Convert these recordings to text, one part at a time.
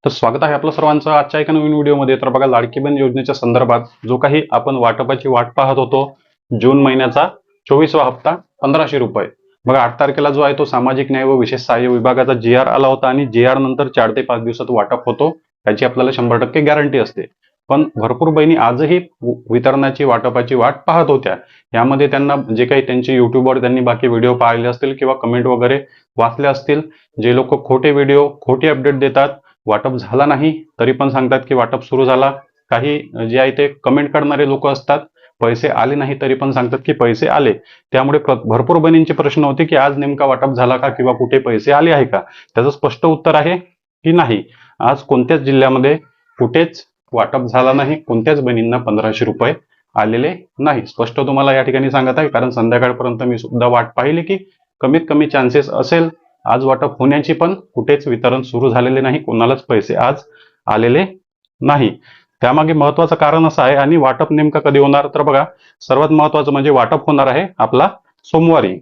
तर स्वागत आहे आपलं सर्वांचं आजच्या एका नवीन व्हिडिओमध्ये। तर बघा, लाडकी बहीण योजनेच्या संदर्भात जो काही आपण वाटपाची वाट पाहत होतो, जून महिन्याचा 24वा हप्ता 1500 रुपये, बघा 8 तारखेला जो आहे तो सामाजिक न्याय व विशेष सहाय्य विभागाचा GR आला होता आणि GR नंतर 4 ते 5 दिवसात वाटप होतो, याची आपल्याला 100% गॅरंटी असते। पण भरपूर बहिणी आजही वितरणाची वाटपाची वाट पाहत होत्या। यामध्ये त्यांना जे काही त्यांचे युट्यूबवर त्यांनी बाकी व्हिडिओ पाहिले असतील किंवा कमेंट वगैरे वाचले असतील, जे लोक खोटे व्हिडिओ खोटे अपडेट देतात, वाटप झाला नाही तरी पण सांगतात की वाटप सुरू झाला। काही जे आहे ते कमेंट करणारे लोक असतात, पैसे आले नाही तरी पण सांगतात की पैसे आले। त्यामुळे भरपूर बहिणींचे प्रश्न होते की आज नेमका वाटप झाला का किंवा कुठे पैसे आले आहे का। त्याचं स्पष्ट उत्तर आहे की नाही, आज कोणत्याच जिल्ह्यामध्ये कुठेच वाटप झाला नाही, कोणत्याच बहिणींना 1500 रुपये आलेले नाही। स्पष्ट तुम्हाला या ठिकाणी सांगत आहे, कारण संध्याकाळपर्यंत मी सुद्धा वाट पाहिली की कमीत कमी चान्सेस असेल आज वाटप होण्याची, पण कुठेच वितरण सुरू झालेले नाही, कोणालाच पैसे आज आलेले नाही। त्यामागे महत्वाचं कारण असं आहे। आणि वाटप नेमकं कधी होणार, तर बघा सर्वात महत्वाचं म्हणजे वाटप होणार आहे आपला सोमवारी।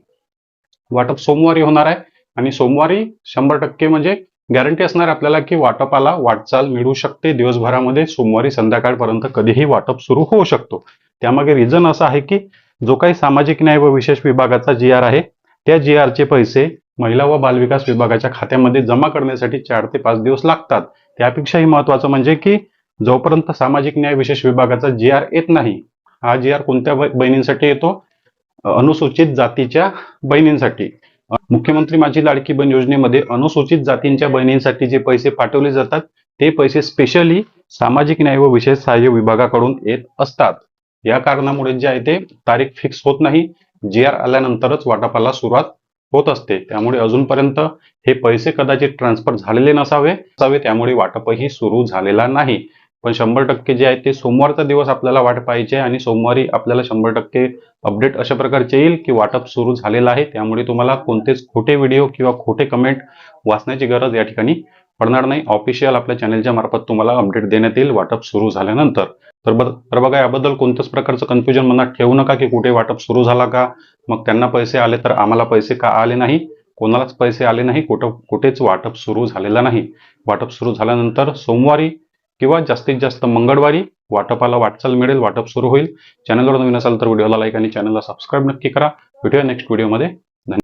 वाटप सोमवारी होणार आहे आणि सोमवारी 100% म्हणजे गॅरंटी असणार आपल्याला की वाटपाला वाटचाल मिळू शकते दिवसभरामध्ये। सोमवारी संध्याकाळपर्यंत कधीही वाटप सुरू होऊ शकतो। त्यामागे रिझन असं आहे की जो काही सामाजिक न्याय व विशेष विभागाचा GR आहे, त्या GR चे पैसे महिला व बालविकास विभागाच्या खात्यामध्ये जमा करण्यासाठी 4 ते 5 दिवस लागतात। त्यापेक्षाही महत्वाचं म्हणजे की जोपर्यंत सामाजिक न्याय विशेष विभागाचा GR येत नाही, हा GR कोणत्या बहिणींसाठी येतो, अनुसूचित जातीच्या बहिणींसाठी। मुख्यमंत्री माझी लाडकी बहीण योजनेमध्ये अनुसूचित जातींच्या बहिणींसाठी जे पैसे पाठवले जातात, ते पैसे स्पेशली सामाजिक न्याय व विशेष सहाय्य विभागाकडून येत असतात। या कारणामुळे जे आहे ते तारीख फिक्स होत नाही, GR आल्यानंतरच वाटपाला सुरुवात होत असते। त्यामुळे अजूनपर्यंत हे पैसे कदाचित ट्रान्सफर झालेले नसावे, त्यामुळे वाटपही सुरू झालेला नाही। पण 100% जे आहे ते सोमवारचा दिवस आपल्याला वाट पाहायची आहे आणि सोमवारी आपल्याला 100% अपडेट अशा प्रकारचे येईल की वाटप सुरू झालेलं आहे। त्यामुळे तुम्हाला कोणतेच खोटे व्हिडिओ किंवा खोटे कमेंट वाचण्याची गरज या ठिकाणी पडणार नाही। ऑफिशियल आपल्या चॅनलच्या मार्फत तुम्हाला अपडेट देण्यात येईल वाटप सुरू झाल्यानंतर। तर बघा, याबद्दल कोणत्याच प्रकारचं कन्फ्युजन मनात ठेवू नका की कुठे वाटप सुरू झाला का, मग त्यांना पैसे आले तर आम्हाला पैसे का आले नाही। कोणालाच पैसे आले नाही, कुठेच वाटप सुरू झालेलं नाही। वाटप सुरू झाल्यानंतर सोमवारी किंवा जास्तीत जास्त मंगळवारी वाटपाला वाटचाल मिळेल, वाटप सुरू होईल। चॅनलवर नवीन असाल तर व्हिडिओला लाईक आणि चॅनलला सबस्क्राईब नक्की करा। भेटूया नेक्स्ट व्हिडिओमध्ये।